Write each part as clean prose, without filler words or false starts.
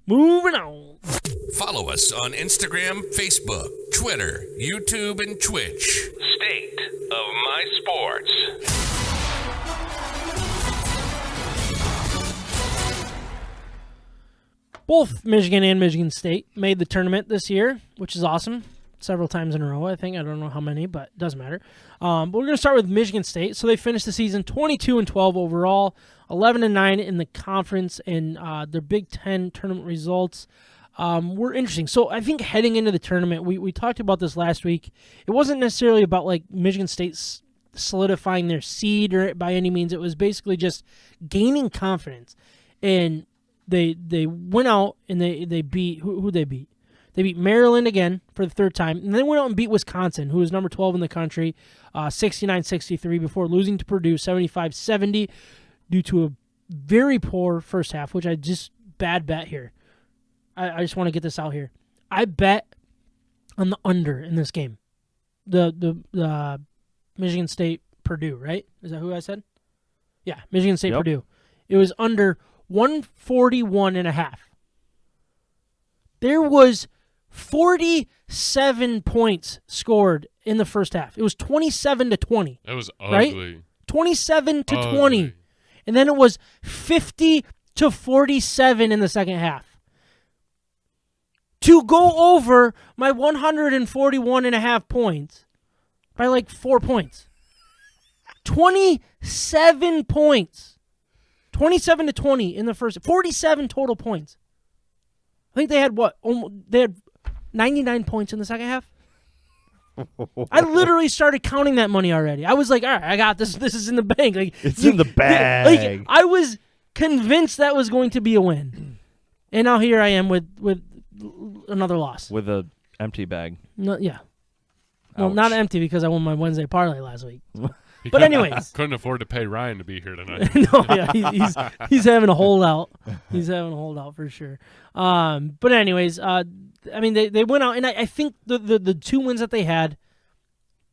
Moving on. Follow us on Instagram, Facebook, Twitter, YouTube, and Twitch. State of My Sports. Both Michigan and Michigan State made the tournament this year, which is awesome. Several times in a row, I think. I don't know how many, but it doesn't matter. But we're going to start with Michigan State. So they finished the season 22-12 overall, 11-9 in the conference, and their Big Ten tournament results were interesting. So I think heading into the tournament, we talked about this last week. It wasn't necessarily about like Michigan State solidifying their seed or by any means. It was basically just gaining confidence. And they went out and they beat who they beat. They beat Maryland again for the third time, and then went out and beat Wisconsin, who was number 12 in the country, 69-63, before losing to Purdue 75-70 due to a very poor first half, which I just bad bet here. I just want to get this out here. I bet on the under in this game. The Michigan State Purdue, right? Is that who I said? Yeah, Michigan State Purdue. It was under 141.5. There was 47 points scored in the first half. It was 27-20. That was ugly. Right? 27-20. And then it was 50-47 in the second half. To go over my 141.5 points by like 4 points. 27 points. 27-20 in the first. 47 total points. I think they had what? They had 99 points in the second half. I literally started counting that money already. I was like, all right, I got this. This is in the bank. Like it's in the bag. Like I was convinced that was going to be a win, and now here I am with another loss. With a empty bag. No, yeah. Ouch. Well, not empty because I won my Wednesday parlay last week. But anyways, couldn't afford to pay Ryan to be here tonight. No, yeah, he's having a holdout. He's having a holdout for sure. But anyways, I mean they went out, and I think the 2 wins that they had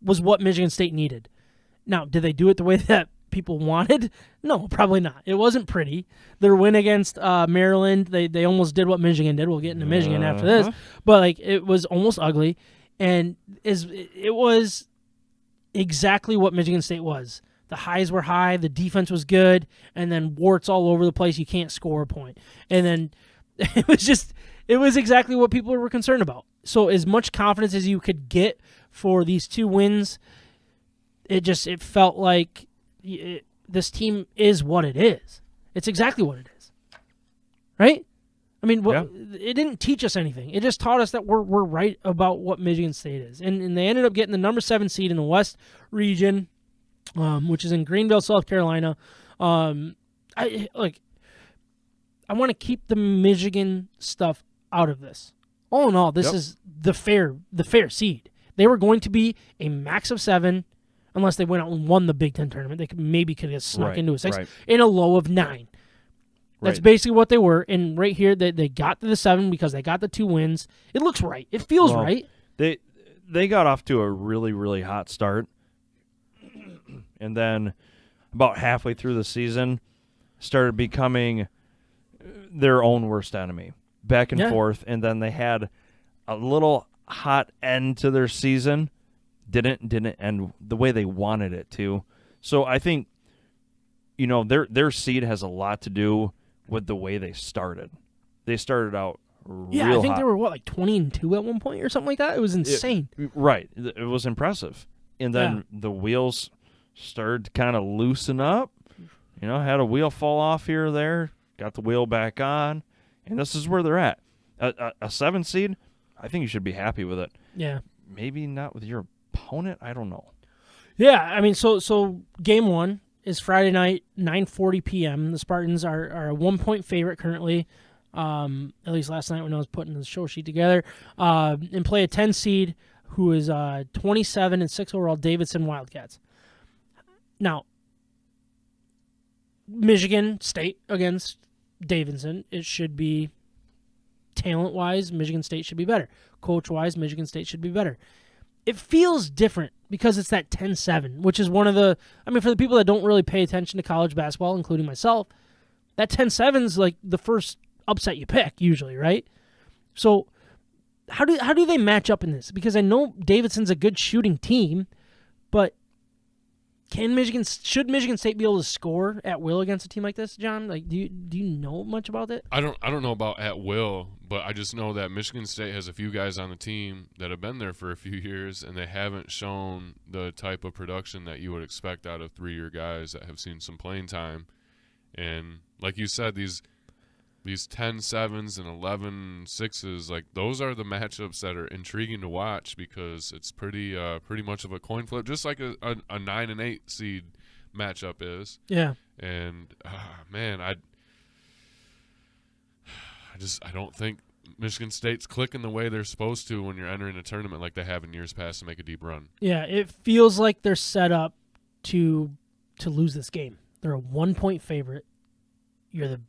was what Michigan State needed. Now, did they do it the way that people wanted? No, probably not. It wasn't pretty. Their win against Maryland, they almost did what Michigan did. We'll get into Michigan after this, but like it was almost ugly, and it was exactly what Michigan State was. The highs were high, the defense was good, and then warts all over the place. You can't score a point. And then it was exactly what people were concerned about. So as much confidence as you could get for these 2 wins, it felt like this team is what it is. It's exactly what it is. Right? I mean, It didn't teach us anything. It just taught us that we're right about what Michigan State is. And they ended up getting the number 7 seed in the West region, which is in Greenville, South Carolina. I want to keep the Michigan stuff out of this. All in all, this is the fair seed. They were going to be a max of 7 unless they went out and won the Big Ten tournament. They could have snuck into a 6 in a low of 9. That's basically what they were. And right here, they got to the 7 because they got the 2 wins. It looks right. It feels right. They got off to a really, really hot start. And then about halfway through the season, started becoming their own worst enemy. Back and forth. And then they had a little hot end to their season. Didn't end the way they wanted it to. So I think, their seed has a lot to do with the way they started. They started out real I think hot. they were, 20-2 at one point or something like that? It was insane. It was impressive. And then the wheels started to kind of loosen up. Had a wheel fall off here or there, got the wheel back on, and this is where they're at. A 7 seed, I think you should be happy with it. Yeah. Maybe not with your opponent. I don't know. Yeah, I mean, so game 1 is Friday night, 9:40 p.m. The Spartans are a 1-point favorite currently, at least last night when I was putting the show sheet together, and play a 10 seed who is 27 and 6 overall Davidson Wildcats. Now, Michigan State against Davidson, it should be talent-wise, Michigan State should be better. Coach-wise, Michigan State should be better. It feels different because it's that 10-7, which is one of the, for the people that don't really pay attention to college basketball, including myself, that 10-7 is like the first upset you pick usually, right? So how do they match up in this? Because I know Davidson's a good shooting team, but should Michigan State be able to score at will against a team like this, John? Like, do you know much about it? I don't know about at will, but I just know that Michigan State has a few guys on the team that have been there for a few years, and they haven't shown the type of production that you would expect out of 3-year guys that have seen some playing time. And like you said, these 10-7s and 11-6s, like those are the matchups that are intriguing to watch because it's pretty much of a coin flip, just like a 9 and 8 seed matchup is. Yeah. And man, I don't think Michigan State's clicking the way they're supposed to when you're entering a tournament like they have in years past to make a deep run. Yeah, it feels like they're set up to lose this game. They're a 1-point favorite. You're the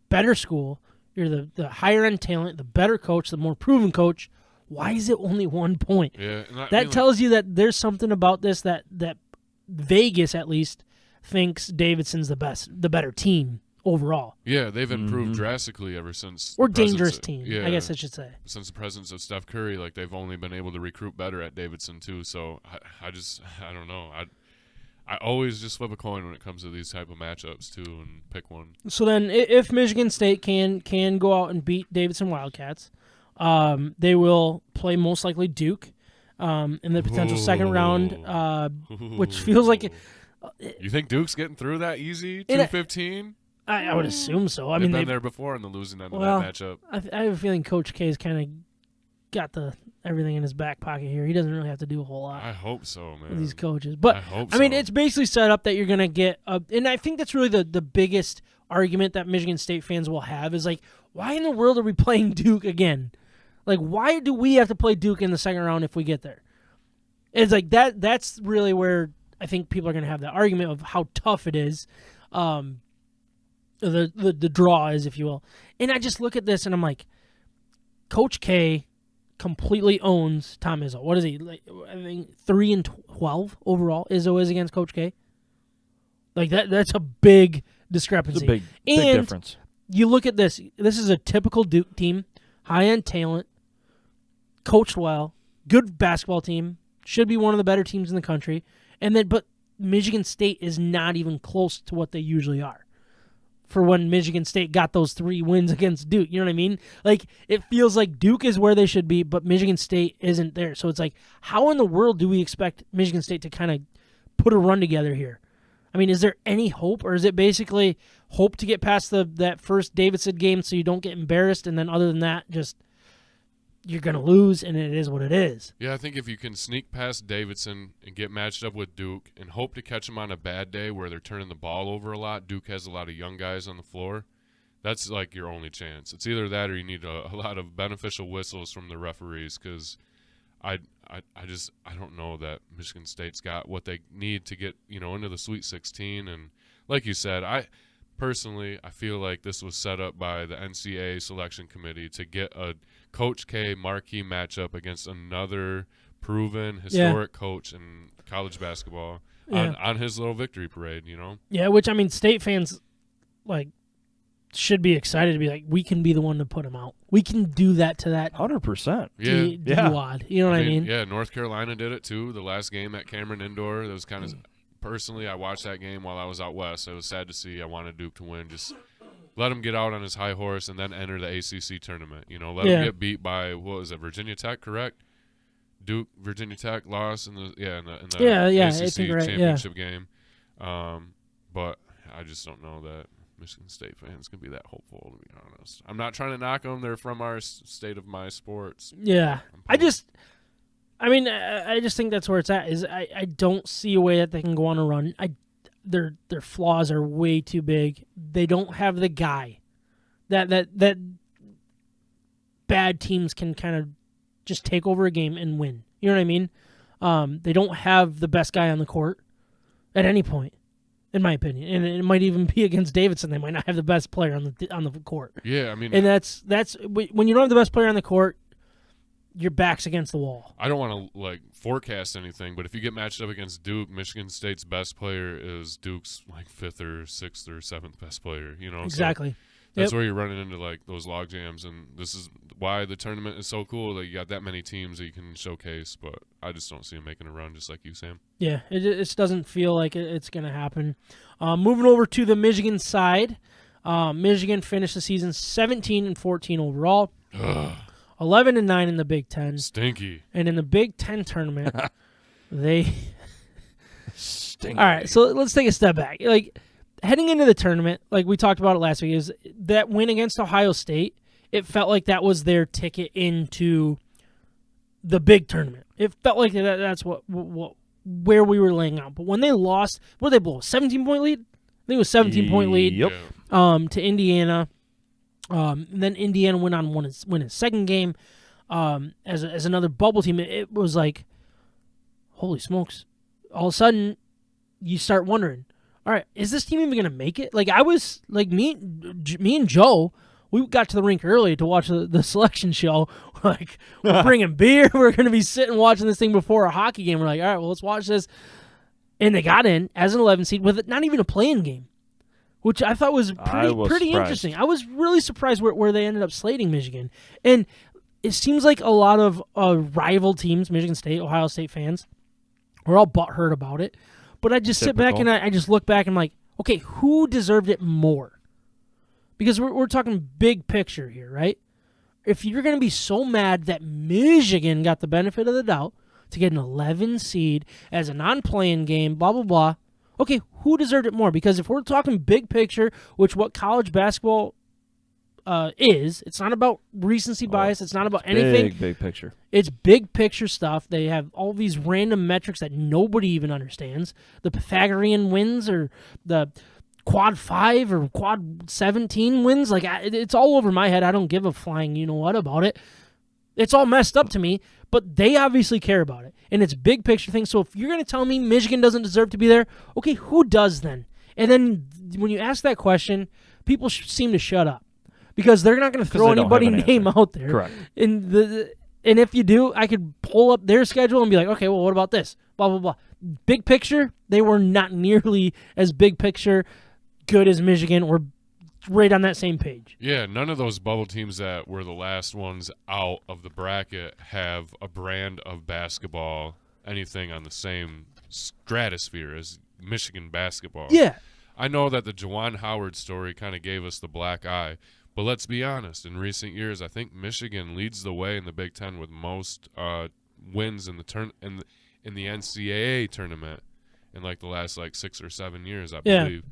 better school, you're the higher end talent, the better coach, the more proven coach. Why is it only 1 point? Yeah, that tells you that there's something about this that Vegas at least thinks Davidson's the better team overall. Yeah, they've improved drastically ever since. Or dangerous team, I guess I should say. Since the presence of Steph Curry, like they've only been able to recruit better at Davidson too. So I don't know. I always just flip a coin when it comes to these type of matchups too, and pick one. So then, if Michigan State can go out and beat Davidson Wildcats, they will play most likely Duke in the potential second round, which feels like. You think Duke's getting through that easy? 2-15? I would assume so. They've been there before in the losing end of that matchup. I have a feeling Coach K's kind of got everything in his back pocket here. He doesn't really have to do a whole lot. I hope so, man. With these coaches, but I mean, it's basically set up that you're going to get, and I think that's really the biggest argument that Michigan State fans will have is like, why in the world are we playing Duke again? Like, why do we have to play Duke in the second round if we get there? It's like that. That's really where I think people are going to have that argument of how tough it is, the draw is, if you will. And I just look at this and I'm like, Coach K completely owns Tom Izzo. What is he? Like, I think 3-12 overall. Izzo is against Coach K. Like that's a big discrepancy. It's a big difference. You look at this. This is a typical Duke team, high end talent, coached well, good basketball team. Should be one of the better teams in the country. But Michigan State is not even close to what they usually are. For when Michigan State got those 3 wins against Duke. You know what I mean? Like, it feels like Duke is where they should be, but Michigan State isn't there. So it's like, how in the world do we expect Michigan State to kind of put a run together here? I mean, is there any hope, or is it basically hope to get past that first Davidson game so you don't get embarrassed, and then other than that, just you're going to lose, and it is what it is? Yeah, I think if you can sneak past Davidson and get matched up with Duke and hope to catch them on a bad day where they're turning the ball over a lot, Duke has a lot of young guys on the floor, that's like your only chance. It's either that or you need a lot of beneficial whistles from the referees because I don't know that Michigan State's got what they need to get into the Sweet 16. And like you said, I feel like this was set up by the NCAA selection committee to get a Coach K marquee matchup against another proven historic coach in college basketball on his little victory parade, Yeah, which, I mean, State fans, like, should be excited to be like, we can be the one to put him out. We can do that to that 100%. D-wad. You know what I mean? Yeah, North Carolina did it too. The last game at Cameron Indoor, that was kind of personally, I watched that game while I was out west. It was sad to see. I wanted Duke to win. Just let him get out on his high horse and then enter the ACC tournament. Let him get beat by, what was it, Virginia Tech, correct? Duke, Virginia Tech lost in the ACC championship game. But I just don't know that Michigan State fans can be that hopeful, to be honest. I'm not trying to knock them. They're from our state of my sports. Yeah. I just think that's where it's at. Is I don't see a way that they can go on a run. Their flaws are way too big. They don't have the guy that bad teams can kind of just take over a game and win. You know what I mean? They don't have the best guy on the court at any point, in my opinion. And it might even be against Davidson. They might not have the best player on the court. Yeah, I mean, and that's when you don't have the best player on the court, your back's against the wall. I don't want to forecast anything, but if you get matched up against Duke, Michigan State's best player is Duke's 5th or 6th or 7th best player. Exactly. So That's where you're running into like those log jams, and this is why the tournament is so cool that you got that many teams that you can showcase. But I just don't see them making a run, just like you, Sam. Yeah, it just doesn't feel like it's going to happen. Moving over to the Michigan side, Michigan finished the season 17-14 overall, 11-9 in the Big Ten, Stinky. and in the Big Ten tournament, they. Stinky. All right, so let's take a step back. Like heading into the tournament, like we talked about it last week, is that win against Ohio State. It felt like that was their ticket into the big tournament. It felt like that's where we were laying out. But when they lost, what did they blow? 17-point lead? I think it was 17-point lead. Yep. To Indiana. And then Indiana went on win his second game as another bubble team. It was like, holy smokes! All of a sudden, you start wondering, all right, is this team even going to make it? Like I was like me and Joe. We got to the rink early to watch the selection show. Like, we're bringing beer. We're going to be sitting watching this thing before a hockey game. We're like, all right, well, let's watch this. And they got in as an 11 seed with not even a play-in game, which I thought was pretty interesting. I was really surprised where they ended up slating Michigan. And it seems like a lot of rival teams, Michigan State, Ohio State fans, were all butthurt about it. But I just sit back and I just look back and I'm like, okay, who deserved it more? Because we're talking big picture here, right? If you're going to be so mad that Michigan got the benefit of the doubt to get an 11 seed as a non-playing game, blah, blah, blah, okay, who deserved it more? Because if we're talking big picture, which what college basketball is, it's not about recency bias. It's not about anything. Big picture. It's big picture stuff. They have all these random metrics that nobody even understands. The Pythagorean wins or the quad 5 or quad 17 wins. Like, it's all over my head. I don't give a flying you-know-what about it. It's all messed up to me, but they obviously care about it. And it's big picture things. So if you're going to tell me Michigan doesn't deserve to be there, okay, who does then? And then when you ask that question, people seem to shut up because they're not going to throw anybody's name out there. Correct. And if you do, I could pull up their schedule and be like, okay, well, what about this? Blah, blah, blah. Big picture, they were not nearly as big picture good as Michigan or right on that same page. Yeah, none of those bubble teams that were the last ones out of the bracket have a brand of basketball, anything on the same stratosphere as Michigan basketball. Yeah. I know that the Juwan Howard story kind of gave us the black eye, but let's be honest. In recent years, I think Michigan leads the way in the Big Ten with most wins in the in the NCAA tournament in like the last 6 or 7 years, I believe.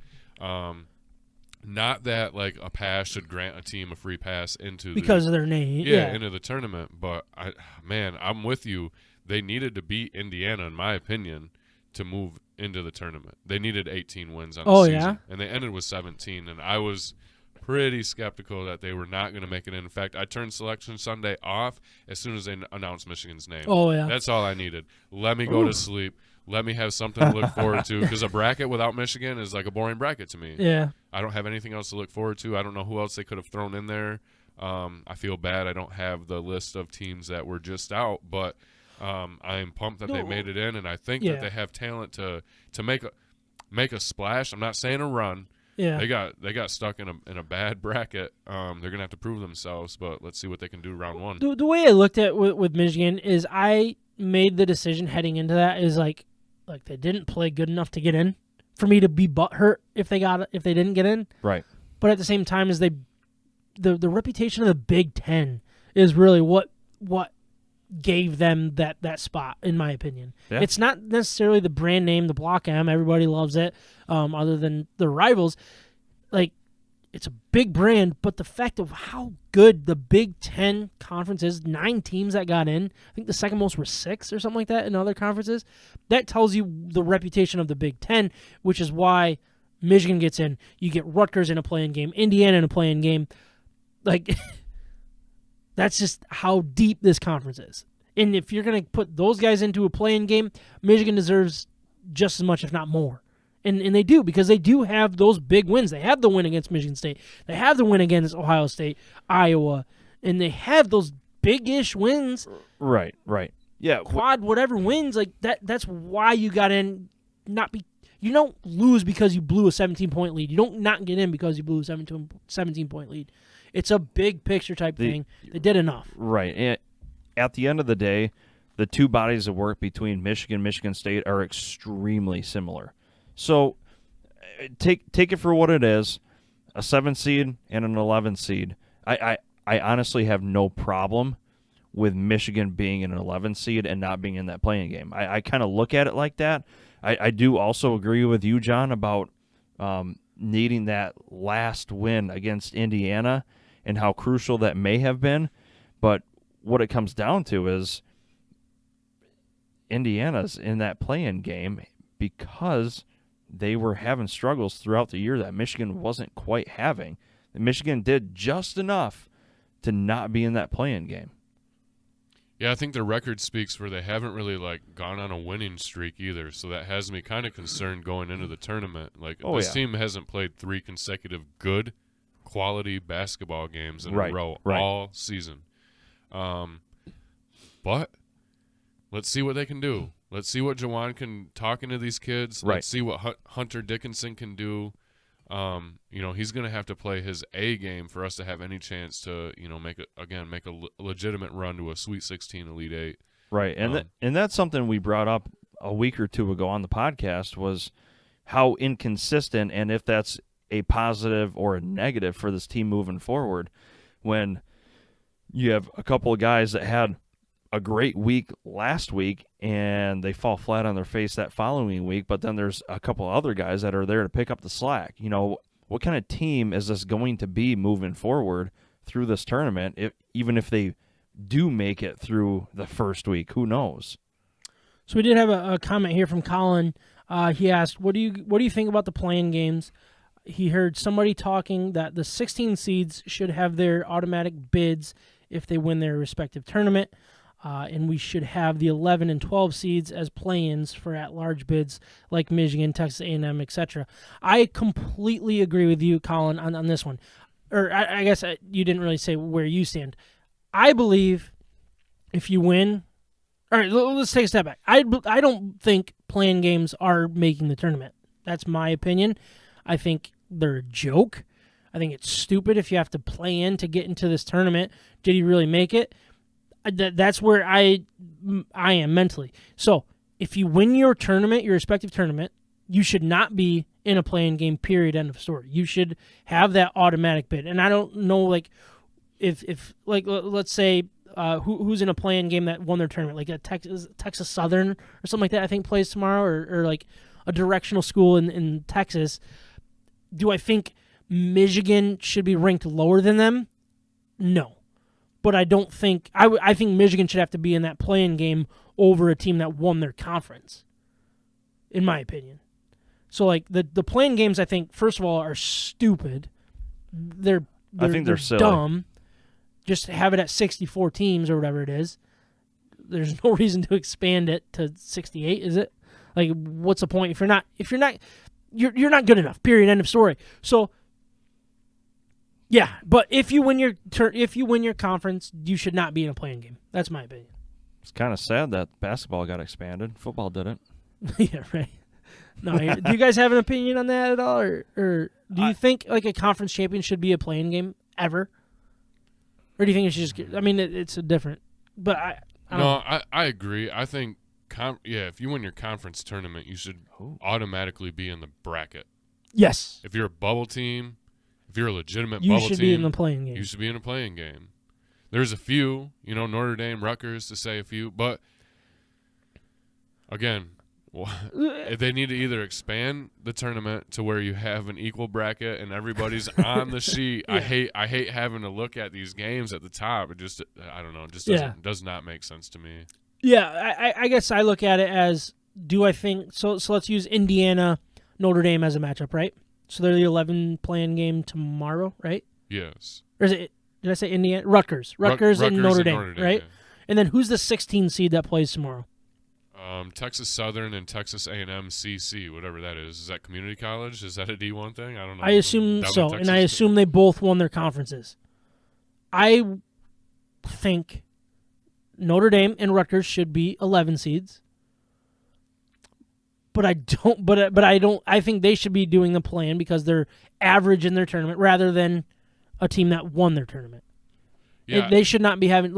Not that like a pass should grant a team a free pass into of their name, into the tournament. But I'm with you. They needed to beat Indiana, in my opinion, to move into the tournament. They needed 18 wins on the season, and they ended with 17. And I was pretty skeptical that they were not going to make it in. In fact, I turned Selection Sunday off as soon as they announced Michigan's name. Oh yeah, that's all I needed. Let me go to sleep. Let me have something to look forward to, because a bracket without Michigan is like a boring bracket to me. Yeah. I don't have anything else to look forward to. I don't know who else they could have thrown in there. I feel bad. I don't have the list of teams that were just out, but I am pumped that they made it in, and I think that they have talent to make a splash. I'm not saying a run. Yeah. They got stuck in a bad bracket. They're gonna have to prove themselves, but let's see what they can do round one. The way I looked at with Michigan is I made the decision heading into that is like they didn't play good enough to get in for me to be butthurt if they didn't get in. Right. But at the same time, is the reputation of the Big Ten is really what gave them that spot, in my opinion. Yeah. It's not necessarily the brand name, the Block M. Everybody loves it. Other than the rivals, like it's a big brand, but the fact of how good the Big Ten conference is, 9 teams that got in. I think the second most were 6 or something like that in other conferences. That tells you the reputation of the Big Ten, which is why Michigan gets in. You get Rutgers in a play-in game, Indiana in a play-in game. Like, that's just how deep this conference is. And if you're going to put those guys into a play-in game, Michigan deserves just as much, if not more. And they do, because they do have those big wins. They have the win against Michigan State. They have the win against Ohio State, Iowa. And they have those big-ish wins. Right. Yeah. Quad, whatever wins. Like that's why you got in. You don't lose because you blew a 17-point lead. You don't not get in because you blew a 17-point lead. It's a big picture type thing. They did enough. Right. And at the end of the day, the two bodies of work between Michigan State are extremely similar. So take it for what it is, a 7 seed and an 11 seed. I honestly have no problem with Michigan being an 11 seed and not being in that playing game. I kind of look at it like that. I do also agree with you, John, about needing that last win against Indiana and how crucial that may have been. But what it comes down to is Indiana's in that play-in game because they were having struggles throughout the year that Michigan wasn't quite having. And Michigan did just enough to not be in that play-in game. Yeah, I think their record speaks for they haven't really gone on a winning streak either. So that has me kind of concerned going into the tournament. This team hasn't played 3 consecutive good quality basketball games in a row all season. But let's see what they can do. Let's see what Jawan can talk into these kids. Right. Let's see what Hunter Dickinson can do. He's going to have to play his A game for us to have any chance to, make a legitimate run to a Sweet 16, Elite 8. Right, and that's something we brought up a week or two ago on the podcast was how inconsistent and if that's a positive or a negative for this team moving forward when you have a couple of guys that had a great week last week and they fall flat on their face that following week, but then there's a couple of other guys that are there to pick up the slack. What kind of team is this going to be moving forward through this tournament, even if they do make it through the first week? Who knows? So we did have a comment here from Colin. He asked, what do you think about the play-in games? He heard somebody talking that the 16 seeds should have their automatic bids if they win their respective tournament. And we should have the 11 and 12 seeds as play-ins for at-large bids like Michigan, Texas A&M, etc. I completely agree with you, Colin, on this one. Or I guess you didn't really say where you stand. I believe if you win... All right, let's take a step back. I don't think play-in games are making the tournament. That's my opinion. I think they're a joke. I think it's stupid if you have to play in to get into this tournament. Did he really make it? That's where I am mentally. So if you win your tournament, your respective tournament, you should not be in a play-in game, period, end of story. You should have that automatic bid. And I don't know, if let's say who's in a play-in game that won their tournament, like a Texas Southern or something like that, I think plays tomorrow, or like a directional school in Texas. Do I think Michigan should be ranked lower than them? No. But I don't think I think Michigan should have to be in that play-in game over a team that won their conference, in my opinion. So the play-in games, I think, first of all, are stupid. I think they're silly. Dumb. Just have it at 64 teams or whatever it is. There's no reason to expand it to 68, is it? What's the point if you're not good enough? Period. End of story. So. Yeah, but if you win your conference, you should not be in a play-in game. That's my opinion. It's kind of sad that basketball got expanded. Football didn't. Yeah, right. No, do you guys have an opinion on that at all, or do you think a conference champion should be a play-in game ever, or do you think it should just? I mean, it's a different. But I agree. I think if you win your conference tournament, you should automatically be in the bracket. Yes. If you're a bubble team. If you're a legitimate you bubble team, should be in the play-in game. You should be in a play-in game. There's a few, Notre Dame, Rutgers, to say a few, but again, they need to either expand the tournament to where you have an equal bracket and everybody's on the sheet. Yeah. I hate having to look at these games at the top. It just I don't know, it just does not make sense to me. Yeah, I guess I look at it as do I think so let's use Indiana Notre Dame as a matchup, right? So they're the 11 play-in game tomorrow, right? Yes. Or is it? Did I say Indiana? Rutgers and Notre Dame, right? Yeah. And then who's the 16 seed that plays tomorrow? Texas Southern and Texas A&M CC, whatever that is. Is that community college? Is that a D1 thing? I don't know. I assume so, and I assume they both won their conferences. I think Notre Dame and Rutgers should be 11 seeds. But I don't. But I don't. I think they should be doing the play-in because they're average in their tournament rather than a team that won their tournament. Yeah. They should not be having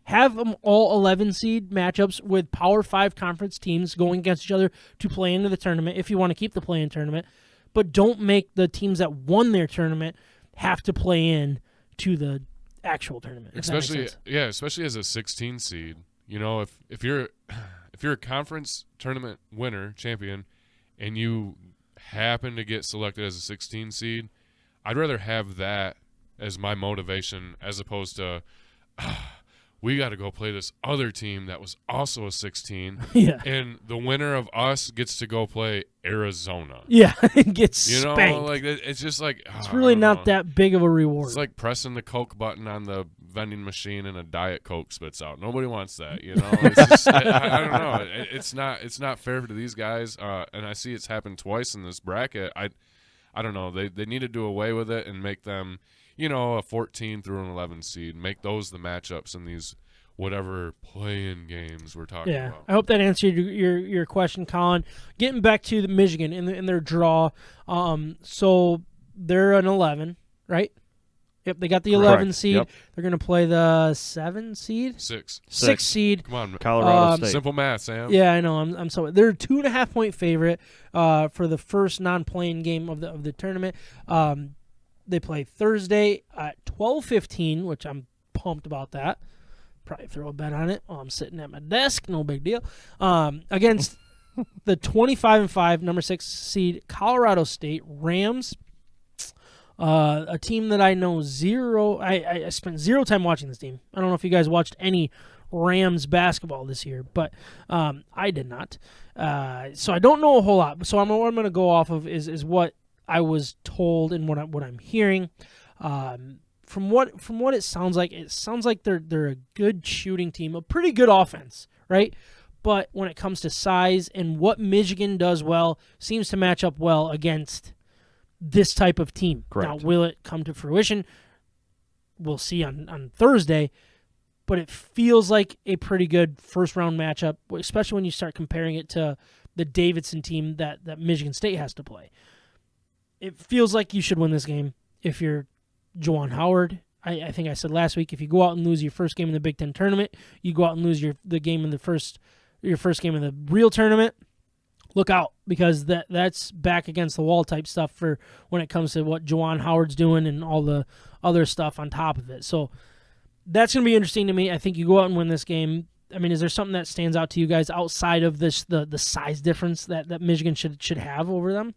have them all 11 seed matchups with Power 5 conference teams going against each other to play into the tournament if you want to keep the play-in tournament. But don't make the teams that won their tournament have to play in to the actual tournament. Especially as a 16 seed. You know, if you're a conference tournament winner, champion, and you happen to get selected as a 16 seed, I'd rather have that as my motivation as opposed to we got to go play this other team that was also a 16. Yeah. And the winner of us gets to go play Arizona. Yeah, it gets You know, spanked. like it's just like It's really not that. that big of a reward. It's like pressing the Coke button on the vending machine and a Diet Coke spits out. Nobody wants that, you know. It's just, I don't know. It's not fair to these guys, and I see it's happened twice in this bracket. I don't know. They need to do away with it and make them, you know, a 14 through an 11 seed. Make those the matchups in these whatever play-in games we're talking about. I hope that answered your question, Colin. Getting back to the Michigan in their draw, so they're an 11, right? Yep, they got the 11 seed. Yep. They're going to play the 7 seed? 6 seed. Come on, Colorado State. simple math, Sam. Yeah, I know. I'm so they're a 2.5-point favorite for the first non-playing game of the tournament. They play Thursday at 12:15, which I'm pumped about that. Probably throw a bet on it while I'm sitting at my desk. No big deal. Against the 25-5 number 6 seed Colorado State Rams. A team that I know zero. I spent zero time watching this team. I don't know if you guys watched any Rams basketball this year, but I did not. So I don't know a whole lot. So what I'm going to go off of is what I was told and what I'm hearing. From what it sounds like they're a good shooting team, a pretty good offense, right? But when it comes to size and what Michigan does well, seems to match up well against this type of team. Correct. Now, will it come to fruition? We'll see on Thursday, but it feels like a pretty good first-round matchup, especially when you start comparing it to the Davidson team that Michigan State has to play. It feels like you should win this game if you're Juwan Howard. I think I said last week, if you go out and lose your first game in the Big Ten tournament, you go out and lose your first game in the real tournament, look out, because that's back against the wall type stuff for when it comes to what Juwan Howard's doing and all the other stuff on top of it. So that's going to be interesting to me. I think you go out and win this game. I mean, is there something that stands out to you guys outside of this the size difference that Michigan should have over them?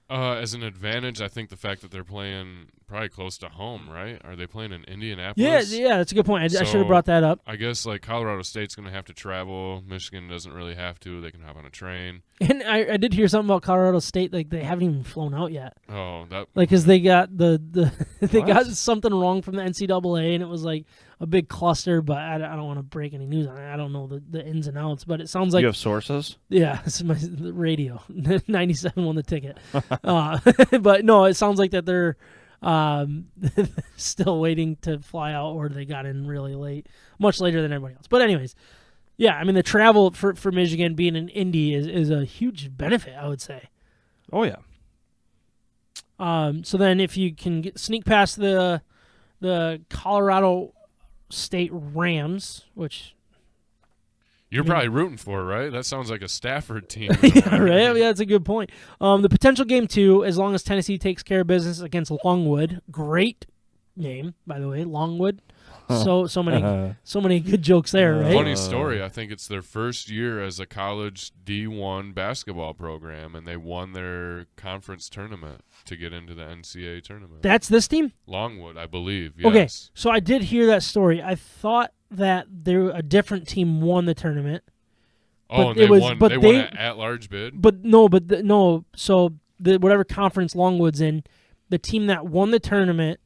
As an advantage, I think the fact that they're playing probably close to home, right? Are they playing in Yeah, Indianapolis? that's a good point. I should have brought that up. I guess like Colorado State's going to have to travel. Michigan doesn't really have to. They can hop on a train. And I did hear something about Colorado State, like they haven't even flown out yet. Oh, that Like, because they got they What? got something wrong from the NCAA, and it was like a big cluster. But I don't want to break any news on it. I don't know the ins and outs, but it sounds like you have sources? yeah, it's the radio. 97 won the ticket. But no, it sounds like that they're still waiting to fly out, or they got in really late, much later than everybody else. But anyways, yeah, I mean the travel for Michigan being in Indy is a huge benefit, I would say. Oh, yeah. So then if you can sneak past the Colorado State Rams, which you're probably rooting for, right? That sounds like a Stafford team. yeah, right. Yeah, that's a good point. The potential game 2, as long as Tennessee takes care of business against Longwood. Great name, by the way, Longwood. So many good jokes there, right? Funny story. I think it's their first year as a college D1 basketball program, and they won their conference tournament to get into the NCAA tournament. That's this team? Longwood, I believe. Yes. Okay, so I did hear that story. I thought that a different team won the tournament. Oh, and it they was- won. but They they- won an at-large bid. But no. So whatever conference Longwood's in, the team that won the tournament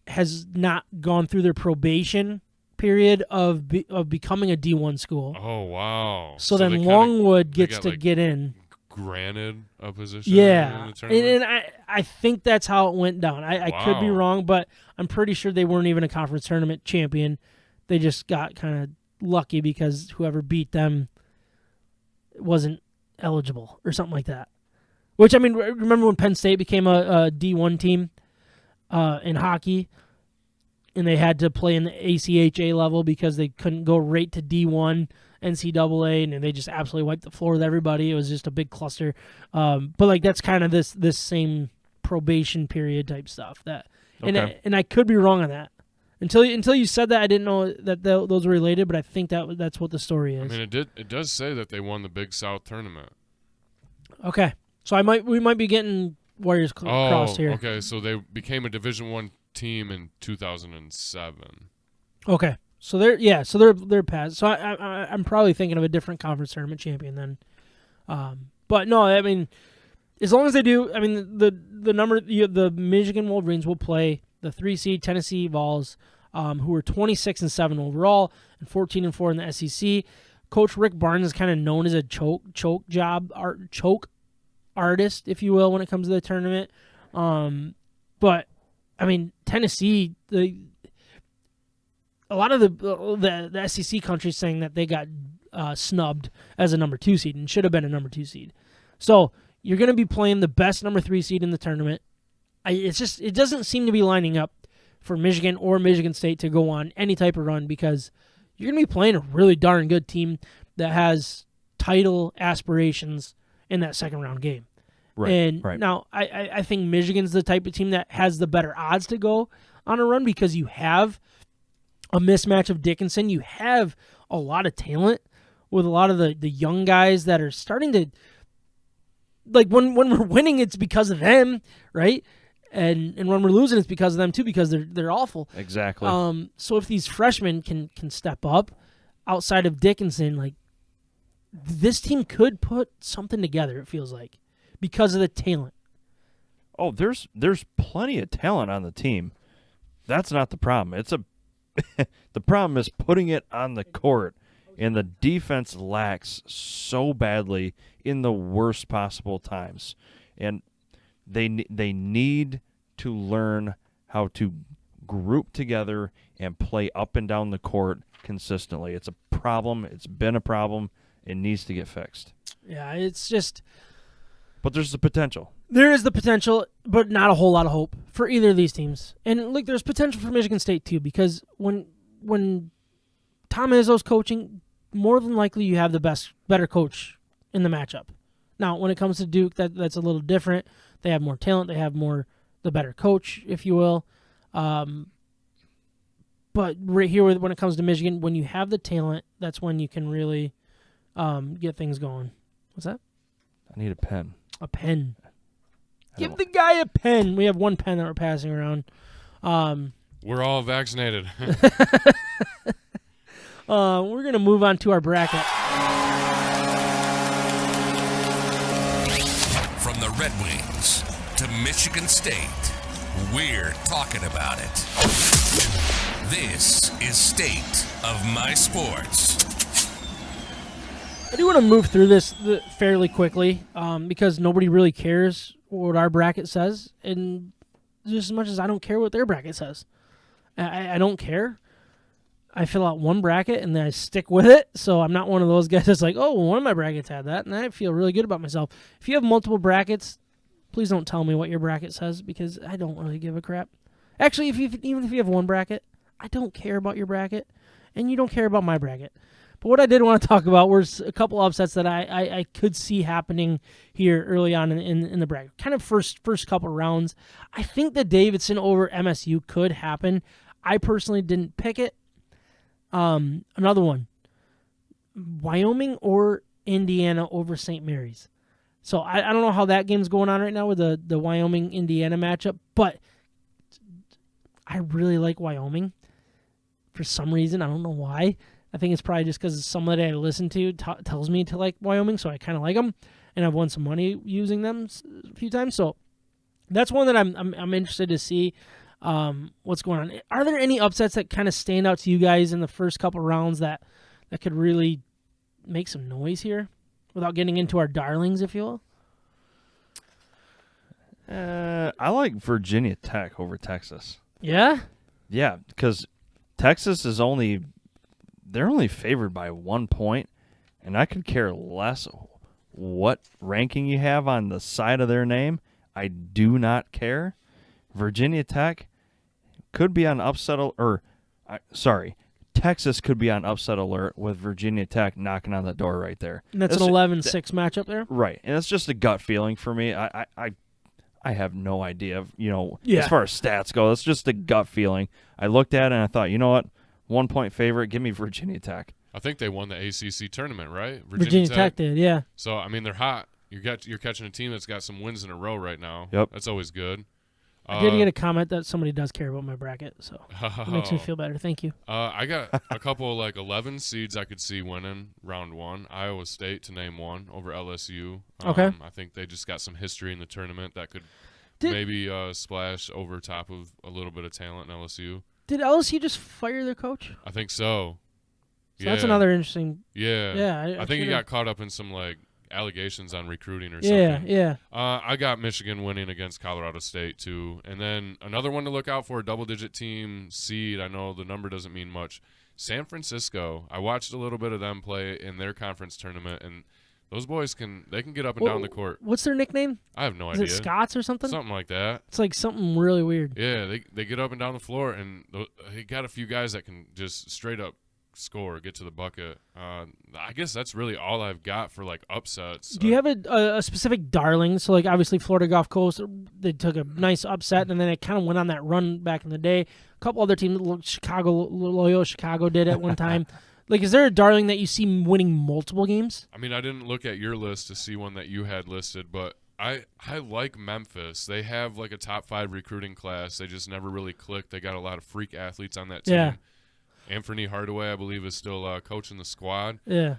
has not gone through their probation period of becoming a D1 school. Oh wow! So they then kinda Longwood they gets got, to like, get in. granted a position. Yeah, in the tournament. and I think that's how it went down. I could be Wow. wrong, but I'm pretty sure they weren't even a conference tournament champion. They just got kind of lucky because whoever beat them wasn't eligible or something like that. Which, I mean, remember when Penn State became a D1 team in hockey, and they had to play in the ACHA level because they couldn't go right to D1 NCAA, and they just absolutely wiped the floor with everybody. It was just a big cluster. But like that's kind of this same probation period type stuff. And I could be wrong on that. Until you said that, I didn't know that those were related, but I think that's what the story is. I mean, it does say that they won the Big South tournament. Okay, so we might be getting Warriors crossed here. Okay, so they became a Division I team in 2007. Okay, so they're past. So I'm probably thinking of a different conference tournament champion then. But no, I mean, as long as they do, I mean the Michigan Wolverines will play the 3 seed Tennessee Vols, who are 26-7 overall and 14-4 in the SEC. Coach Rick Barnes is kind of known as a choke artist, if you will, when it comes to the tournament. But I mean, Tennessee, a lot of the SEC countries saying that they got snubbed as a number 2 seed and should have been a number 2 seed. So you're going to be playing the best number 3 seed in the tournament. It doesn't seem to be lining up for Michigan or Michigan State to go on any type of run because you're going to be playing a really darn good team that has title aspirations in that second round game. Right. Now, I think Michigan's the type of team that has the better odds to go on a run because you have a mismatch of Dickinson. You have a lot of talent with a lot of the young guys that are starting to, like, when we're winning, it's because of them, right? And when we're losing, it's because of them too, because they're awful. Exactly. So if these freshmen can step up outside of Dickinson, like, this team could put something together, it feels like, because of the talent. Oh, there's plenty of talent on the team. That's not the problem. The problem is putting it on the court, and the defense lacks so badly in the worst possible times. And they need to learn how to group together and play up and down the court consistently. It's a problem. It's been a problem. It needs to get fixed. Yeah, it's just... But there's the potential. There is the potential, but not a whole lot of hope for either of these teams. And look, there's potential for Michigan State too, because when Tom Izzo's coaching, more than likely you have the better coach in the matchup. Now, when it comes to Duke, that's a little different. They have more talent. They have the better coach, if you will. But right here, when it comes to Michigan, when you have the talent, that's when you can really get things going. What's that? I need a pen. A pen. Give the guy a pen. We have one pen that we're passing around. We're all vaccinated. We're going to move on to our bracket. From the Red Wings to Michigan State, we're talking about it. This is State of My Sports. I do want to move through this fairly quickly because nobody really cares what our bracket says, and just as much as I don't care what their bracket says. I don't care. I fill out one bracket, and then I stick with it, so I'm not one of those guys that's like, oh, well, one of my brackets had that, and I feel really good about myself. If you have multiple brackets, please don't tell me what your bracket says because I don't really give a crap. Actually, even if you have one bracket, I don't care about your bracket, and you don't care about my bracket. But what I did want to talk about was a couple upsets that I could see happening here early on in the bracket. Kind of first couple rounds. I think that Davidson over MSU could happen. I personally didn't pick it. Another one. Wyoming or Indiana over St. Mary's. So I don't know how that game's going on right now with the Wyoming-Indiana matchup, but I really like Wyoming for some reason. I don't know why. I think it's probably just because somebody I listen to tells me to like Wyoming, so I kind of like them, and I've won some money using them a few times. So that's one that I'm interested to see what's going on. Are there any upsets that kind of stand out to you guys in the first couple rounds that could really make some noise here without getting into our darlings, if you will? I like Virginia Tech over Texas. Yeah? Yeah, because Texas is they're only favored by 1 point, and I could care less what ranking you have on the side of their name. I do not care. Virginia Tech could be on upset Texas could be on upset alert with Virginia Tech knocking on the door right there. And that's an 11-6 matchup there? Right. And it's just a gut feeling for me. I have no idea, Yeah. as far as stats go. It's just a gut feeling. I looked at it and I thought, you know what? 1-point favorite, give me Virginia Tech. I think they won the ACC tournament, right? Virginia Tech did, yeah. So, I mean, they're hot. You're catching a team that's got some wins in a row right now. Yep. That's always good. I did get a comment that somebody does care about my bracket, so it makes me feel better. Thank you. I got a couple 11 seeds I could see winning round one. Iowa State, to name one, over LSU. Okay. I think they just got some history in the tournament that could maybe splash over top of a little bit of talent in LSU. Did LSU just fire their coach? I think so. So that's another interesting. Yeah. Yeah. I think he got caught up in some allegations on recruiting or something. Yeah. I got Michigan winning against Colorado State too, and then another one to look out for, a double-digit team seed. I know the number doesn't mean much. San Francisco. I watched a little bit of them play in their conference tournament, and those boys can get up and down the court. What's their nickname? I have no Is idea. it Scots or something? Something like that. It's like something really weird. Yeah, they get up and down the floor, and they got a few guys that can just straight up score, get to the bucket. I guess that's really all I've got for upsets. Do you have a specific darling? So obviously Florida Gulf Coast, they took a nice upset, and then it kind of went on that run back in the day. A couple other teams, Loyola Chicago did at one time. Is there a darling that you see winning multiple games? I mean, I didn't look at your list to see one that you had listed, but I like Memphis. They have a top 5 recruiting class. They just never really clicked. They got a lot of freak athletes on that team. Yeah. Anthony Hardaway, I believe, is still coaching the squad. Yeah.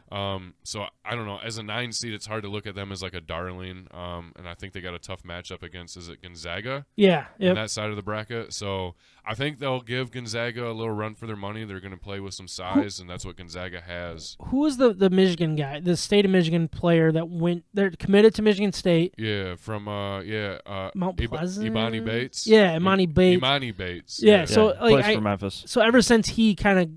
So I don't know. As a 9 seed, it's hard to look at them as a darling. And I think they got a tough matchup against, is it Gonzaga? Yeah. On that side of the bracket. So I think they'll give Gonzaga a little run for their money. They're going to play with some size, and that's what Gonzaga has. Who is the Michigan guy, the state of Michigan player that went? They're committed to Michigan State. Yeah, from Mount Pleasant. Imani Bates. Yeah, Imani Bates. Imani Bates. Yeah. So plays for Memphis. So ever since he kind of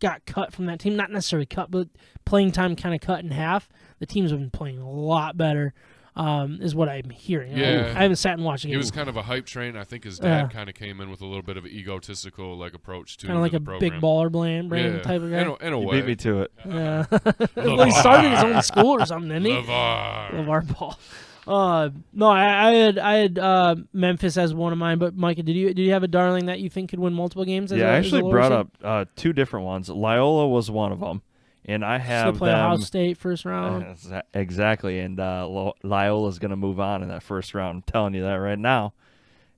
got cut from that team, not necessarily cut, but playing time kind of cut in half, the teams have been playing a lot better, is what I'm hearing. Yeah. I haven't sat and watched it. He was kind of a hype train. I think his dad kind of came in with a little bit of an egotistical approach to kind of like a program. big baller brand type of guy. In a You way. beat me to it. Yeah. Well, he started his own school or something, didn't he? LeVar Ball. No, I had Memphis as one of mine, but Micah, did you have a darling that you think could win multiple games? I actually brought up 2 different ones. Loyola was one of them, and I have so play them. Ohio State first round. Exactly, and Loyola's going to move on in that first round. I'm telling you that right now.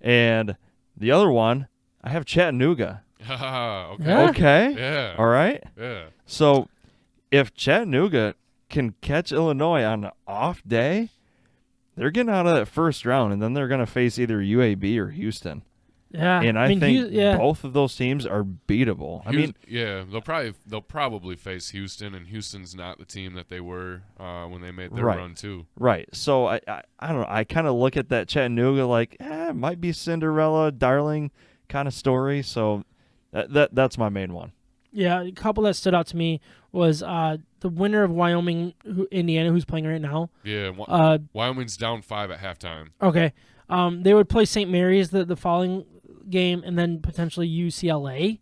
And the other one, I have Chattanooga. Okay. Yeah. Okay. Yeah. All right. Yeah. So if Chattanooga can catch Illinois on an off day, they're getting out of that first round, and then they're going to face either UAB or Houston. Yeah, And I think both of those teams are beatable. They'll probably face Houston, and Houston's not the team that they were when they made their Right. run too. Right. So I don't know. I kind of look at that Chattanooga it might be Cinderella, darling kind of story. So that's my main one. Yeah, a couple that stood out to me was the winner of Wyoming, Indiana, who's playing right now. Yeah. Wyoming's down 5 at halftime. Okay. They would play St. Mary's the following game, and then potentially UCLA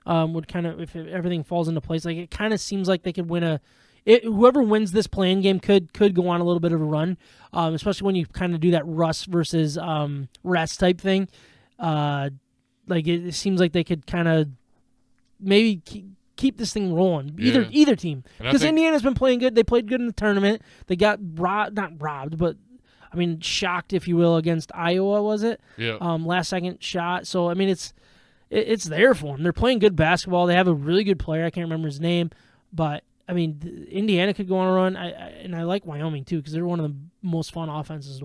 would kind of, if everything falls into place, it kind of seems like they could win whoever wins this playing game could go on a little bit of a run, especially when you kind of do that Russ versus rest type thing. It seems like they could kind of maybe keep this thing rolling. Either team, because Indiana's been playing good. They played good in the tournament. They got not robbed, but shocked, if you will, against Iowa. Was it? Yeah. Last second shot. So it's there for them. They're playing good basketball. They have a really good player. I can't remember his name, but Indiana could go on a run. I like Wyoming too, because they're one of the most fun offenses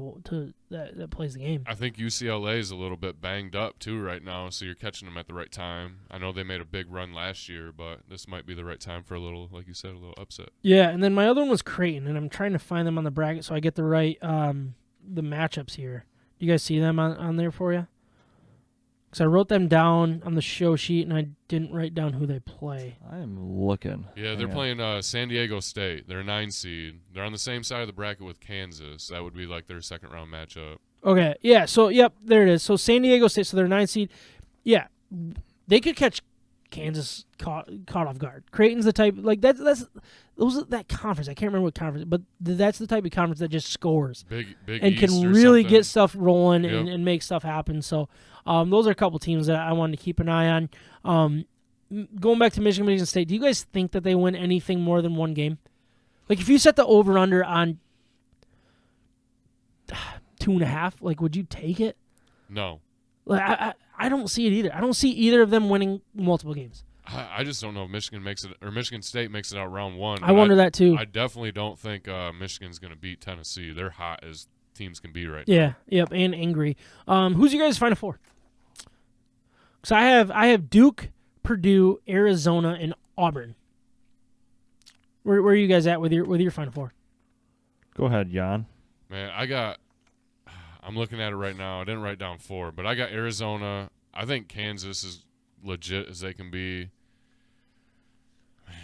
that plays the game. I think UCLA is a little bit banged up too right now, so you're catching them at the right time. I know they made a big run last year, but this might be the right time for a little, like you said, a little upset. Yeah, and then my other one was Creighton, and I'm trying to find them on the bracket so I get the right the matchups here. Do you guys see them on there for you? Because I wrote them down on the show sheet, and I didn't write down who they play. I am looking. Yeah, they're Hang on. playing San Diego State. They're a 9 seed. They're on the same side of the bracket with Kansas. That would be like their second round matchup. Okay, yeah, so, yep, there it is. So San Diego State, so they're 9 seed. Yeah, they could catch Kansas caught off guard. Creighton's the type, like, that conference. I can't remember what conference, but that's the type of conference that just scores. Big and East can or really something. get stuff rolling Yep. and make stuff happen. So those are a couple teams that I wanted to keep an eye on. Going back to Michigan State, do you guys think that they win anything more than one game? Like, if you set the over-under on 2.5, like, would you take it? No. Like, I don't see it either. I don't see either of them winning multiple games. I just don't know if Michigan makes it, or Michigan State makes it out round 1. I wonder that too. I definitely don't think Michigan's going to beat Tennessee. They're hot as teams can be right now. Yeah, yep, and angry. Who's your guys' Final Four? So I have Duke, Purdue, Arizona, and Auburn. Where are you guys at with your Final Four? Go ahead, Jan. Man, I'm looking at it right now. I didn't write down 4, but I got Arizona. I think Kansas is legit as they can be. Man,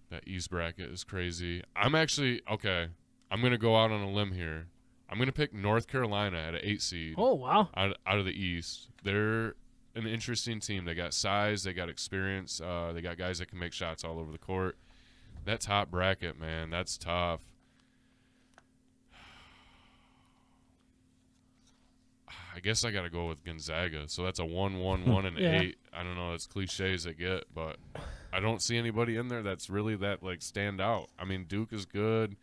that East bracket is crazy. I'm going to go out on a limb here. I'm going to pick North Carolina at an 8 seed. Oh, wow. Out of the East. They're an interesting team. They got size. They got experience. They got guys that can make shots all over the court. That top bracket, man, that's tough. I guess I got to go with Gonzaga. So that's a 1-1-1 and Yeah. 8. I don't know. As cliche as it get, but I don't see anybody in there that's really that like stand out. I mean, Duke is good.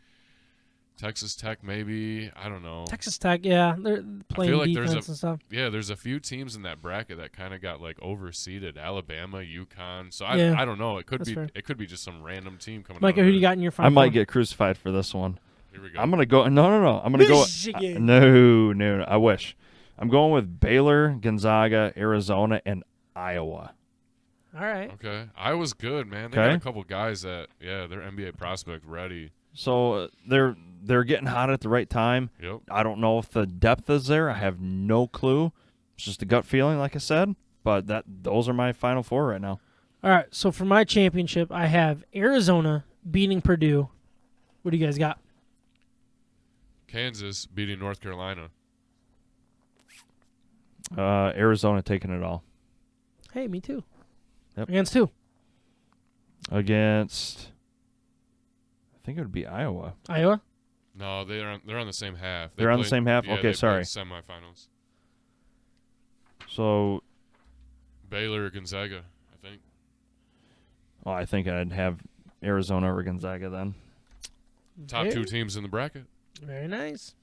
Texas Tech maybe. I don't know. Texas Tech, yeah, they're playing like defense there's and stuff. Yeah, there's a few teams in that bracket that kind of got like overseeded. Alabama, UConn. So Yeah, I don't know. It could that's be fair. It could be just some random team coming. Micah, out who of you there. got in your Final I might Four? get crucified for this one. Here we go. I'm gonna go. No. I'm gonna go. Michigan. No. I wish. I'm going with Baylor, Gonzaga, Arizona, and Iowa. All right. Okay, Iowa's good, man. They got a couple guys that they're NBA prospect ready. So they're getting hot at the right time. Yep. I don't know if the depth is there. I have no clue. It's just a gut feeling, like I said. But those are my Final Four right now. All right. So for my championship, I have Arizona beating Purdue. What do you guys got? Kansas beating North Carolina. Arizona taking it all Hey, me too. Yep. Against who? against. I think it would be Iowa. Iowa. No, they're on the same half. They're on the same half? Yeah, Okay, they sorry. played semifinals. So, Baylor, Gonzaga, I think. well, I think I'd have Arizona or Gonzaga then. Top Very- 2 teams in the bracket. Very nice.